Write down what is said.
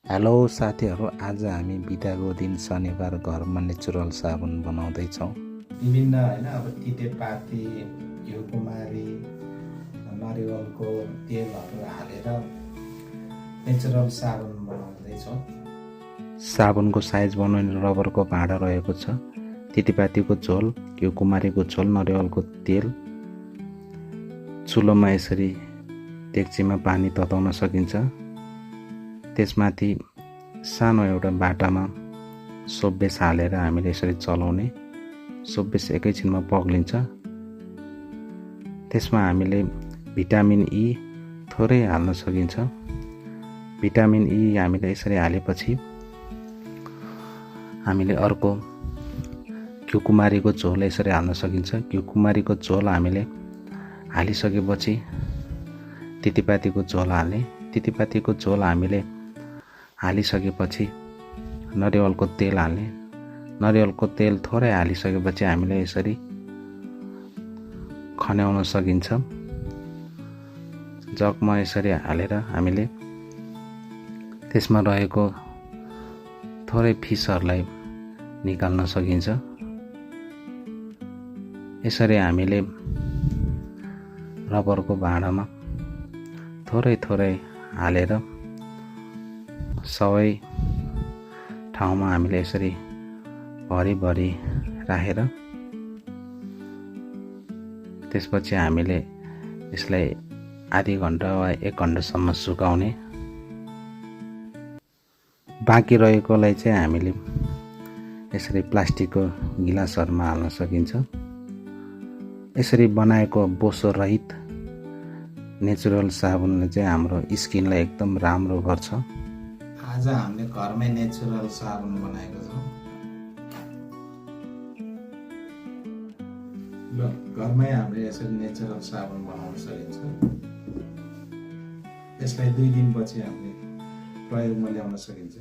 Hello साथीहरू, आज हामी बिदाको दिन शनिबार घरमा नेचुरल साबुन बनाउँदैछौँ। विभिन्न अब तितेपाती, घिउकुमारी, नरिवलको तेलहरू हालेर नेचुरल साबुन बनाउँदैछौँ। साबुनको साइज बनाउने रबरको भाँडा रहेको छ। तितेपातीको झोल, घिउकुमारीको झोल, नरिवलको तेल। चुलोमा यसरी डेक्चीमा पानी तताउन सकिन्छ। त्यसमाथि सानो एउटा बाटामा सोपबेस हालेर हामीले यसरी चलाउने। सोपबेस एकैछिनमा पग्लिन्छ। त्यसमा हामीले भिटामिन ई थोरै हाल्न सकिन्छ। भिटामिन ई हामीले यसरी हालेपछि हामीले अर्को घिउकुमारीको झोल यसरी हाल्न सकिन्छ। घिउकुमारीको झोल हामीले हालिसकेपछि तितेपातीको झोल हाल्ने। तितेपातीको झोल हामीले हालिसकेपछि नरिवलको तेल हाल्ने। नरिवलको तेल थोरै हालिसकेपछि हामीले यसरी खन्याउन सकिन्छ। जगमा यसरी हालेर हामीले त्यसमा रहेको थोरै फिसहरूलाई निकाल्न सकिन्छ। यसरी हामीले रबरको भाँडामा थोरै थोरै हालेर सबै ठाउँमा हामीले यसरी भरिभरि राखेर त्यसपछि हामीले यसलाई आधी घन्टा वा 1 घन्टासम्म सुकाउने। बाँकी रहेकोलाई चाहिँ हामीले यसरी प्लास्टिकको गिलासहरूमा हाल्न सकिन्छ। यसरी बनाएको बोसो रहित नेचुरल साबुनले चाहिँ हाम्रो स्किनलाई एकदम राम्रो गर्छ। आज हामीले घरमै नेचुरल साबुन बनाएको छौँ। ल घरमै हामीले यसरी नेचुरल साबुन बनाउन सकिन्छ। यसलाई 2 दिनपछि हामीले प्रयोगमा ल्याउन सकिन्छ।